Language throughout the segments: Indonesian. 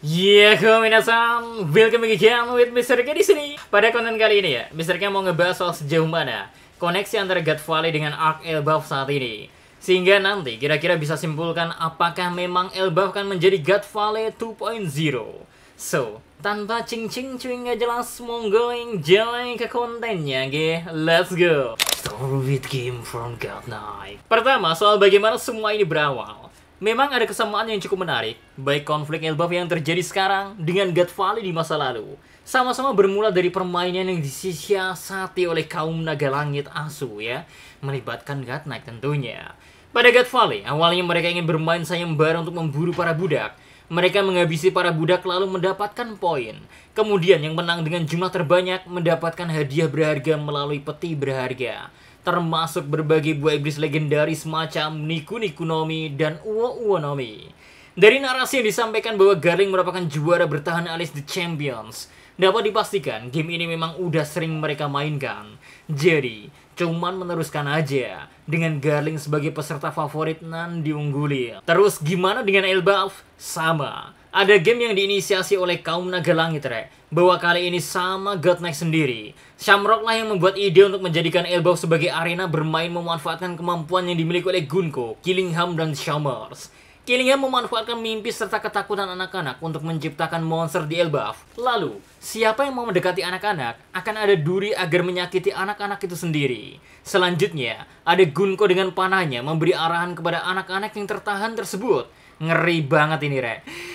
Minasan, welcome back again with Mr. K di sini. Pada konten kali ini ya, Mr. K mau ngebahas soal sejauh mana koneksi antara God Valley dengan Ark Elbaf saat ini. Sehingga nanti kira-kira bisa simpulkan apakah memang Elbaf akan menjadi God Valley 2.0. So, tanpa cing-cing nggak jelas, monggo enjoy ke kontennya, ge. Let's go. Story with game from God Knight. Pertama, soal bagaimana semua ini berawal. Memang ada kesamaan yang cukup menarik, baik konflik Elbaf yang terjadi sekarang dengan God Valley di masa lalu. Sama-sama bermula dari permainan yang disiasati oleh kaum naga langit asu ya, melibatkan God Knight tentunya. Pada God Valley, awalnya mereka ingin bermain sayembara untuk memburu para budak. Mereka menghabisi para budak lalu mendapatkan poin. Kemudian yang menang dengan jumlah terbanyak mendapatkan hadiah berharga melalui peti berharga, termasuk berbagai buah iblis legendaris macam Niku Nomi dan Uwo Nomi. Dari narasi yang disampaikan bahwa Garling merupakan juara bertahan alias The Champions, dapat dipastikan game ini memang udah sering mereka mainkan. Jadi, cuman meneruskan aja dengan Garling sebagai peserta favorit nan diungguli. Terus gimana dengan Elbaf? Sama. Ada game yang diinisiasi oleh kaum naga langit, bahwa kali ini sama God Knight sendiri. Shamrock lah yang membuat ide untuk menjadikan Elbaf sebagai arena bermain memanfaatkan kemampuan yang dimiliki oleh Gunko, Killingham, dan Shammers. Killingham memanfaatkan mimpi serta ketakutan anak-anak untuk menciptakan monster di Elbaf. Lalu, siapa yang mau mendekati anak-anak akan ada duri agar menyakiti anak-anak itu sendiri. Selanjutnya, ada Gunko dengan panahnya memberi arahan kepada anak-anak yang tertahan tersebut. Ngeri banget ini,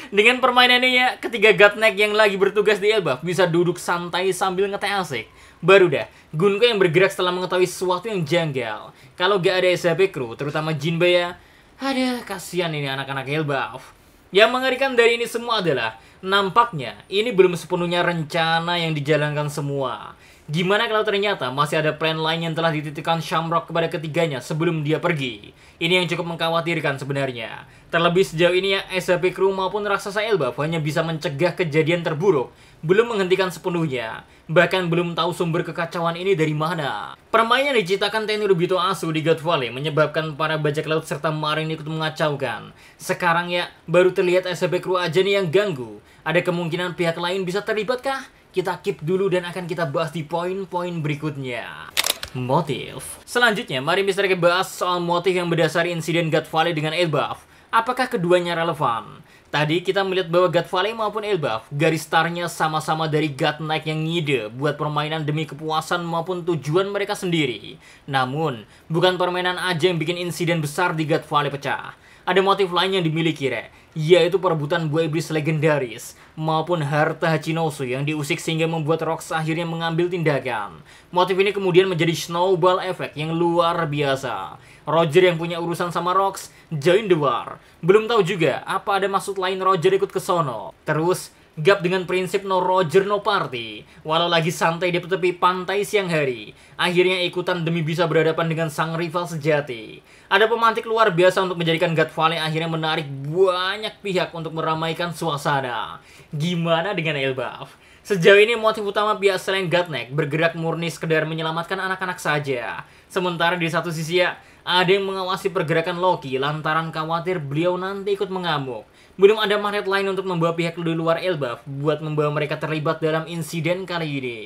Dengan permainannya ya, ketiga God Knight yang lagi bertugas di Elbaf bisa duduk santai sambil ngeteh asik. Baru dah, Gunko yang bergerak setelah mengetahui sesuatu yang janggal. Kalau gak ada SAP Crew, terutama Jinbei, ada kasihan ini anak-anak Elbaf. Yang mengerikan dari ini semua adalah, nampaknya ini belum sepenuhnya rencana yang dijalankan semua. Gimana kalau ternyata masih ada plan lain yang telah dititipkan Shamrock kepada ketiganya sebelum dia pergi? Ini yang cukup mengkhawatirkan sebenarnya. Terlebih sejauh ini ya, SAP Crew maupun raksasa Elbaf hanya bisa mencegah kejadian terburuk, belum menghentikan sepenuhnya. Bahkan belum tahu sumber kekacauan ini dari mana. Permainan yang diciptakan Tenryubito Asu di God Valley menyebabkan para bajak laut serta marine ikut mengacaukan. Sekarang ya, baru terlihat SAP Crew aja nih yang ganggu. Ada kemungkinan pihak lain bisa terlibat kah? Kita keep dulu dan akan kita bahas di poin-poin berikutnya. Motif. Selanjutnya, mari Mr. K bahas soal motif yang berdasari insiden God Valley dengan Elbaf. Apakah keduanya relevan? Tadi kita melihat bahwa God Valley maupun Elbaf, garis startnya sama-sama dari God Knight yang ngide buat permainan demi kepuasan maupun tujuan mereka sendiri. Namun, bukan permainan aja yang bikin insiden besar di God Valley pecah. Ada motif lain yang dimiliki, yaitu perebutan buah iblis legendaris maupun harta Hachinosu yang diusik sehingga membuat Rox akhirnya mengambil tindakan. Motif ini kemudian menjadi snowball effect yang luar biasa. Roger yang punya urusan sama Rox join the war. Belum tahu juga apa ada maksud lain Roger ikut ke sono. Terus gap dengan prinsip no Roger no party. Walau lagi santai di tepi pantai siang hari, akhirnya ikutan demi bisa berhadapan dengan sang rival sejati. Ada pemantik luar biasa untuk menjadikan God Valley akhirnya menarik banyak pihak untuk meramaikan suasana. Gimana dengan Elbaf? Sejauh ini motif utama pihak selain God Knight bergerak murni sekedar menyelamatkan anak-anak saja. Sementara di satu sisi ya, ada yang mengawasi pergerakan Loki lantaran khawatir beliau nanti ikut mengamuk. Belum ada magnet lain untuk membawa pihak di luar Elbaf buat membawa mereka terlibat dalam insiden kali ini.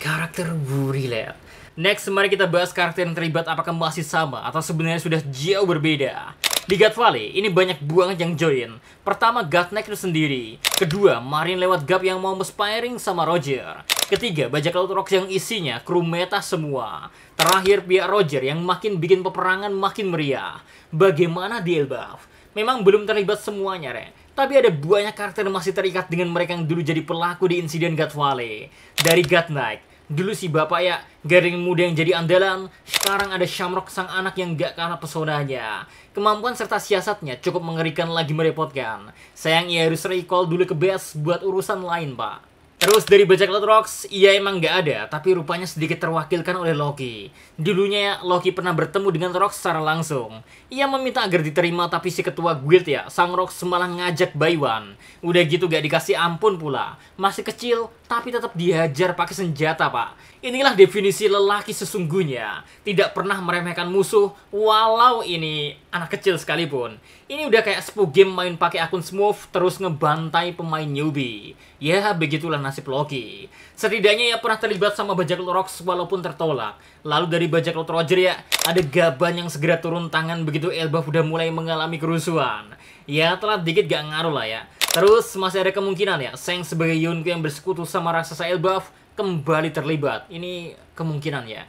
Karakter Burilet. Next, mari kita bahas karakter yang terlibat apakah masih sama atau sebenarnya sudah jauh berbeda. Di God Valley, ini banyak banget yang join. Pertama, God Knight itu sendiri. Kedua, Marine lewat Gap yang mau sparring sama Roger. Ketiga, bajak laut Rox yang isinya kru meta semua. Terakhir, pihak Roger yang makin bikin peperangan makin meriah. Bagaimana di Elbaf? Memang belum terlibat semuanya, tapi ada banyak karakter yang masih terikat dengan mereka yang dulu jadi pelaku di insiden God Valley. Dari God Knight, dulu si bapak ya, Garling muda yang jadi andalan. Sekarang ada Shamrock sang anak yang gak kalah pesonanya. Kemampuan serta siasatnya cukup mengerikan lagi merepotkan. Sayang ia harus recall dulu ke base buat urusan lain, Pak. Terus dari bajak laut Rocks, ia emang nggak ada, tapi rupanya sedikit terwakilkan oleh Loki. Dulunya Loki pernah bertemu dengan Rocks secara langsung. Ia meminta agar diterima, tapi si ketua guild ya, sang Rocks malah ngajak Baywan. Udah gitu gak dikasih ampun pula. Masih kecil, tapi tetap dihajar pakai senjata, Pak. Inilah definisi lelaki sesungguhnya. Tidak pernah meremehkan musuh, walau ini anak kecil sekalipun. Ini udah kayak 10 game main pakai akun smooth, terus ngebantai pemain newbie. Ya, begitulah nasib Loki. Setidaknya ia pernah terlibat sama bajak laut Rocks walaupun tertolak. Lalu dari bajak laut Roger ya, ada Gaban yang segera turun tangan begitu Elbaf udah mulai mengalami kerusuhan. Ya, telat dikit gak ngaruh lah ya. Terus masih ada kemungkinan ya, Seng sebagai Yonko yang bersekutu sama raksasa Elbaf kembali terlibat. Ini kemungkinan ya.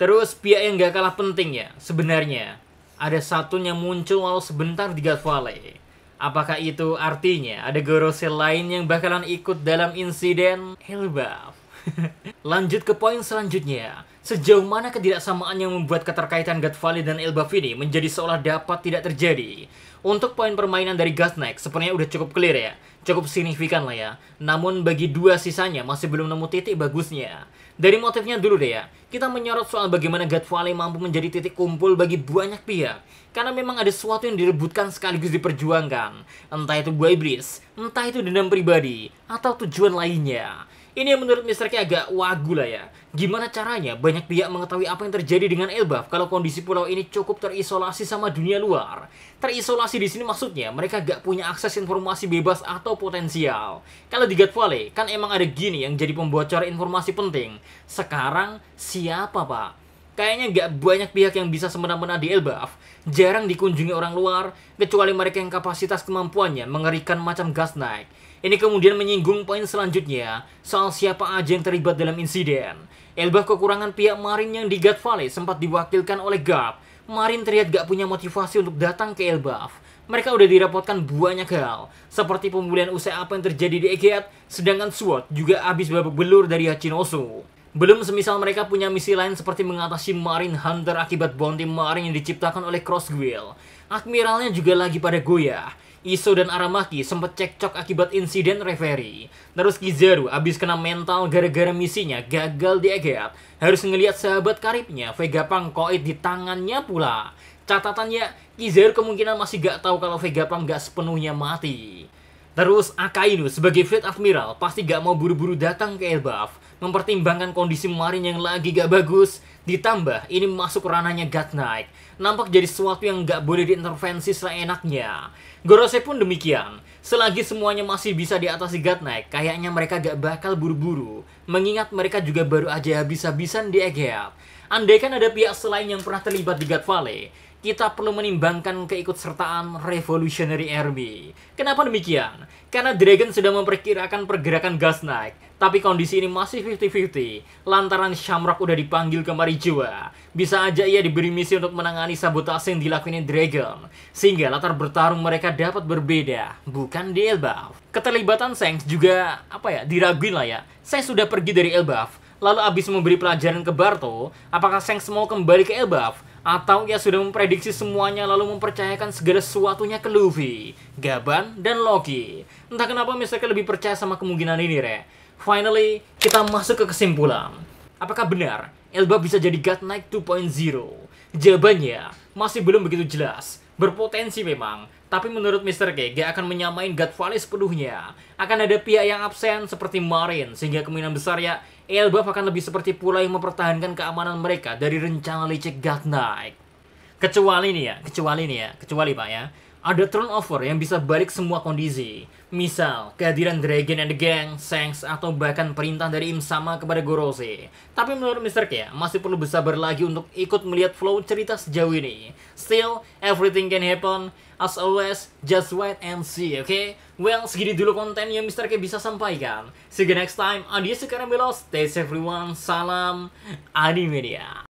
Terus pihak yang gak kalah penting ya, sebenarnya ada satu yang muncul walau sebentar di God Valley. Apakah itu artinya ada Gorosei lain yang bakalan ikut dalam insiden Elbaf? Lanjut ke poin selanjutnya. Sejauh mana ketidaksamaan yang membuat keterkaitan God Valley dan Elbaf ini menjadi seolah dapat tidak terjadi? Untuk poin permainan dari Gasnack sebenarnya udah cukup clear ya. Cukup signifikan lah ya. Namun bagi dua sisanya masih belum nemu titik bagusnya. Dari motifnya dulu deh ya. Kita menyorot soal bagaimana God Valley mampu menjadi titik kumpul bagi banyak pihak. Karena memang ada sesuatu yang direbutkan sekaligus diperjuangkan. Entah itu buah iblis, entah itu dendam pribadi, atau tujuan lainnya. Ini yang menurut Mr. K agak wagu lah ya. Gimana caranya banyak pihak mengetahui apa yang terjadi dengan Elbaf kalau kondisi pulau ini cukup terisolasi sama dunia luar. Terisolasi di sini maksudnya mereka gak punya akses informasi bebas atau potensial. Kalau di God Valley kan emang ada gini yang jadi pembocor informasi penting. Sekarang siapa, Pak? Kayaknya gak banyak pihak yang bisa semena-mena di Elbaf. Jarang dikunjungi orang luar, kecuali mereka yang kapasitas kemampuannya mengerikan macam Gasnack. Ini kemudian menyinggung poin selanjutnya, soal siapa aja yang terlibat dalam insiden. Elbaf kekurangan pihak Marin yang di God Valley sempat diwakilkan oleh Gap. Marin terlihat gak punya motivasi untuk datang ke Elbaf. Mereka udah dirapotkan banyak hal, seperti pemulihan usai apa yang terjadi di Egeat, sedangkan SWOT juga habis babak belur dari Hachinosu. Belum semisal mereka punya misi lain seperti mengatasi Marine Hunter akibat bounty Marine yang diciptakan oleh Crossguild. Admiralnya juga lagi pada goyah. Iso dan Aramaki sempat cekcok akibat insiden referee. Terus Kizaru abis kena mental gara-gara misinya gagal di Egeat. Harus ngelihat sahabat karibnya Vegapunk koit di tangannya pula. Catatannya, Kizaru kemungkinan masih gak tahu kalau Vegapunk gak sepenuhnya mati. Terus Akainu sebagai Fleet Admiral pasti gak mau buru-buru datang ke Elbaf. Mempertimbangkan kondisi Marine yang lagi gak bagus. Ditambah ini masuk ranahnya God Knight. Nampak jadi sesuatu yang gak boleh diintervensi seenaknya. Gorosei pun demikian. Selagi semuanya masih bisa diatasi God Knight, kayaknya mereka gak bakal buru-buru. Mengingat mereka juga baru aja habis-habisan di Egeat. Andaikan ada pihak selain yang pernah terlibat di God Valley, kita perlu menimbangkan keikutsertaan Revolutionary Army. Kenapa demikian? Karena Dragon sudah memperkirakan pergerakan Gasnack, tapi kondisi ini masih 50-50. Lantaran Shamrock udah dipanggil ke Marijoa. Bisa aja ia diberi misi untuk menangani sabotase yang dilakuin Dragon. Sehingga latar bertarung mereka dapat berbeda, bukan di Elbaf. Keterlibatan Shanks juga, diraguin lah ya. Saya sudah pergi dari Elbaf, lalu abis memberi pelajaran ke Barto, apakah Shanks mau kembali ke Elbaf? Atau ia sudah memprediksi semuanya lalu mempercayakan segala sesuatunya ke Luffy, Gaban, dan Loki. Entah kenapa Mr. K lebih percaya sama kemungkinan ini, Re. Finally, kita masuk ke kesimpulan. Apakah benar Elbaf bisa jadi God Knight 2.0? Jawabannya masih belum begitu jelas. Berpotensi memang, tapi menurut Mr. K gak akan menyamain God Valley sepenuhnya. Akan ada pihak yang absen seperti Marine, sehingga kemungkinan besar ya Elbaf akan lebih seperti pula yang mempertahankan keamanan mereka dari rencana licik God Knight. Kecuali Pak ya, ada turnover yang bisa balik semua kondisi. Misal, kehadiran Dragon and the Gang, Shanks, atau bahkan perintah dari Im Sama kepada Gorosei. Tapi menurut Mr. K, masih perlu bersabar lagi untuk ikut melihat flow cerita sejauh ini. Still, everything can happen. As always, just wait and see, okay? Well, segini dulu konten yang Mr. K bisa sampaikan. See you next time. Adios sekarang belos. Stay safe everyone. Salam Animedia.